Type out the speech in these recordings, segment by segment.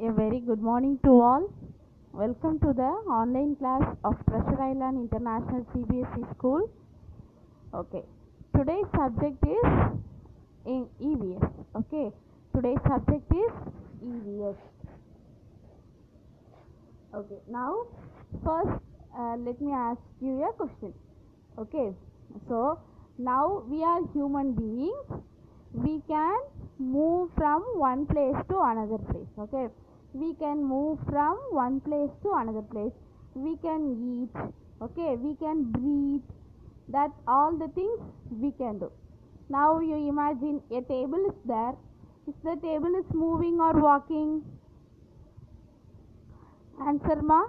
A very good morning to all. Welcome to the online class of Treasure Island International CBSE School. Okay, today's subject is in EVS. Okay, today's subject is EVS. Okay, now first let me ask you a question. Okay, so now we are human beings. We can move from one place to another place. Okay, we can move from one place to another place. We can eat. Okay, we can breathe. That all the things we can do. Now you imagine a table is there. Is the table is moving or walking? Answer ma.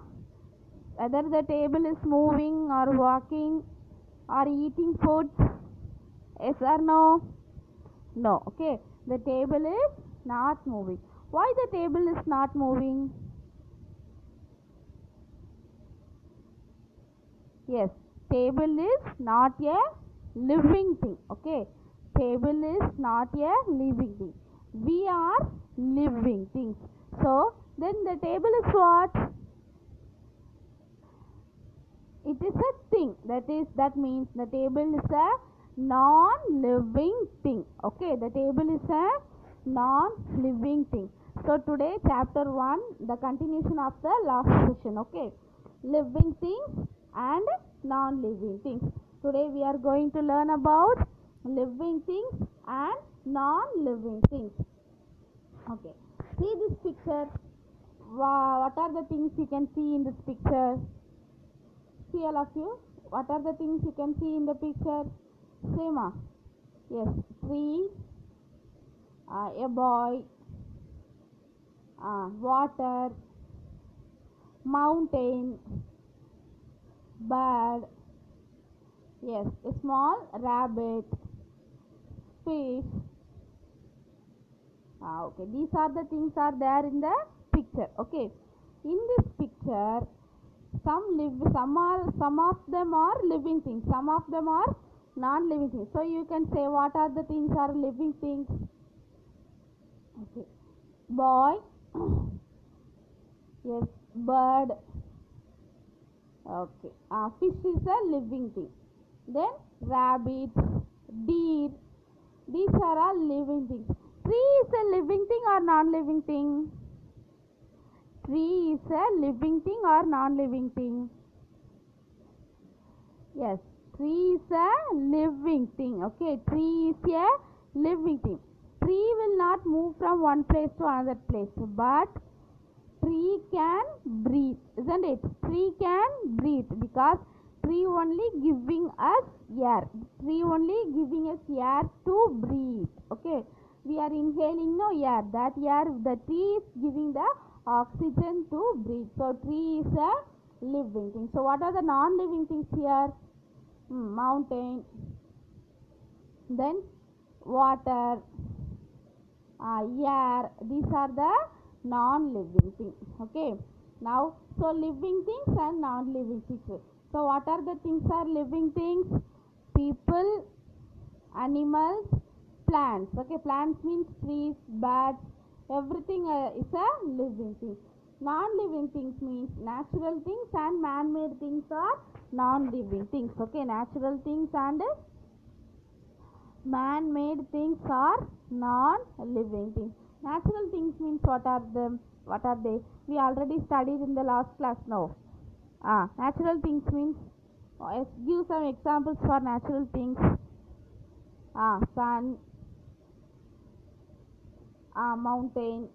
Whether the table is moving or walking or eating food? Yes or no? No. Okay, the table is not moving. Why the table is not moving? Yes, table is not a living thing. Okay, table is not a living thing. We are living things. So then the table is what? It is a thing. That means the table is a non-living thing. Okay, the table is a non-living thing. So today chapter 1, the continuation of the last session. Okay, living things and non-living things. Today we are going to learn about living things and non-living things. Okay, see this picture. What are the things you can see in this picture? See all of you. What are the things you can see in the picture? Sema. Yes, tree, a boy, water, mountain, bird, yes, a small rabbit, fish. Okay, these are the things are there in the picture. Okay, in this picture, some of them are living things, some of them are non-living things. So you can say what are the things are living things? Okay, boy, yes, bird. Okay, fish is a living thing. Then rabbit, deer. These are all living things. Tree is a living thing or non-living thing? Tree is a living thing or non-living thing? Yes, tree is a living thing. Okay, tree is a living thing. Tree will not move from one place to another place, but tree can breathe, isn't it? Tree can breathe because tree only giving us air. Tree only giving us air to breathe. Okay, we are inhaling no air. That air, the tree is giving the oxygen to breathe. So tree is a living thing. So what are the non-living things here? Mountain, then water, air. These are the non-living things. Okay, now so living things and non-living things. So what are the things are living things? People, animals, plants. Okay, plants means trees, birds, everything is a living thing. Non-living things means natural things and man-made things are non-living things. Okay, natural things and man-made things are non-living things. Natural things means what are them? What are they? We already studied in the last class now. Natural things means give some examples for natural things. Sun, mountain,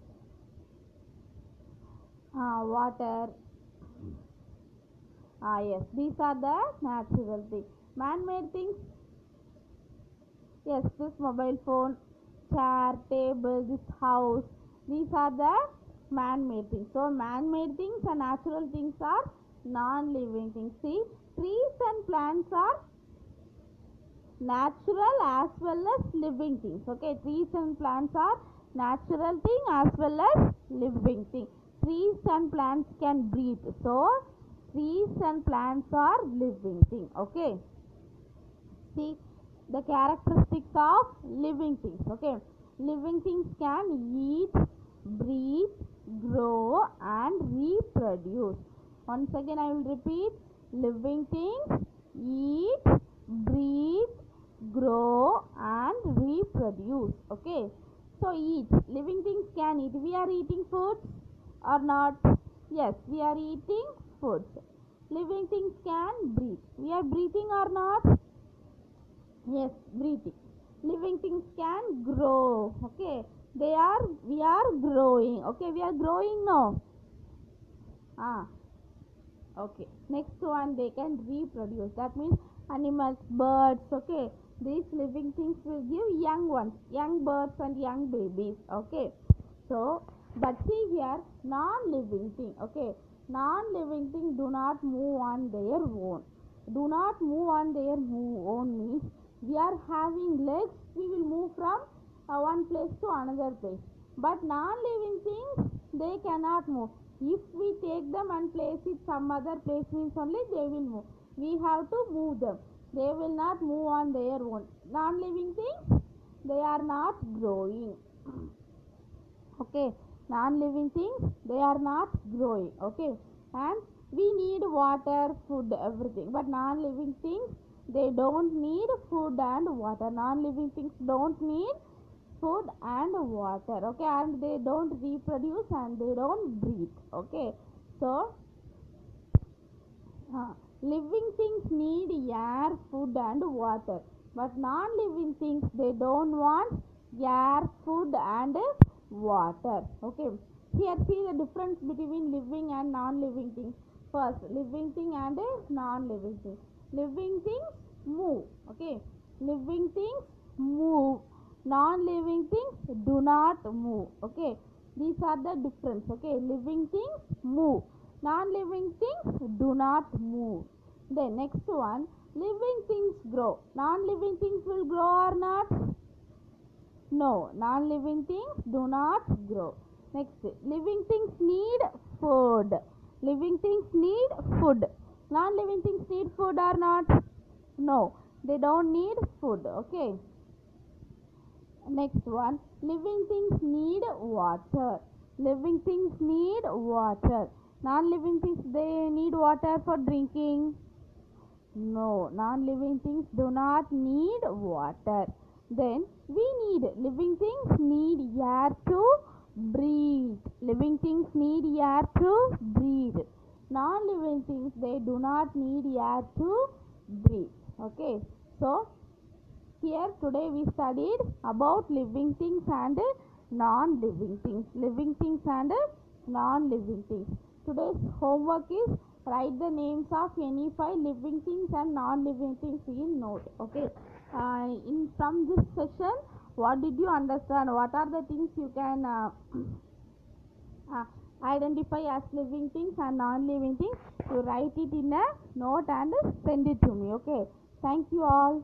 water. Yes, these are the natural things. Man-made things. Yes, this mobile phone, chair, table, this house, these are the man-made things. So man-made things and natural things are non-living things. See, trees and plants are natural as well as living things. Okay, trees and plants are natural thing as well as living thing. Trees and plants can breathe. So trees and plants are living thing. Okay, see the characteristics of living things. Okay, living things can eat, breathe, grow, and reproduce. Once again I will repeat. Living things eat, breathe, grow, and reproduce. Okay. So eat. Living things can eat. We are eating foods or not? Yes, we are eating foods. Living things can breathe. We are breathing or not? Yes, breathing. Living things can grow. Okay. We are growing. Okay, we are growing now. Okay. Next one, they can reproduce. That means animals, birds. Okay. These living things will give young ones, young birds and young babies. Okay. So, but see here, non-living thing. Okay. Non-living thing do not move on their own. Do not move on their own means we are having legs, we will move from one place to another place. But non-living things, they cannot move. If we take them and place it some other place means only they will move. We have to move them. They will not move on their own. Non-living things, they are not growing. Okay, non-living things, they are not growing. Okay, and we need water, food, everything. But non-living things, they don't need food and water. Non-living things don't need food and water. Okay, and they don't reproduce and they don't breathe. Okay, so living things need air, food and water, but non-living things, they don't want air, food and water. Okay, here see the difference between living and non-living things. First, living thing and non-living thing. Living things move. Okay, living things move, non-living things do not move. Okay, these are the difference. Okay, living things move, non-living things do not move. Then next one, living things grow. Non-living things will grow or not? No, non-living things do not grow. Next, living things need food. Living things need food. Non-living things need food or not? No, they don't need food. Okay. Next one, living things need water. Living things need water. Non-living things, they need water for drinking. No, non-living things do not need water. Then we need, living things need air to breathe. Living things need air to breathe. Non-living things, they do not need air to breathe. Okay, so here today we studied about living things and non-living things. Living things and non-living things. Today's homework is write the names of any 5 living things and non-living things in note. Okay. In from this session, what did you understand? What are the things you can identify as living things and non-living things? You write it in a note and send it to me. Okay. Thank you all.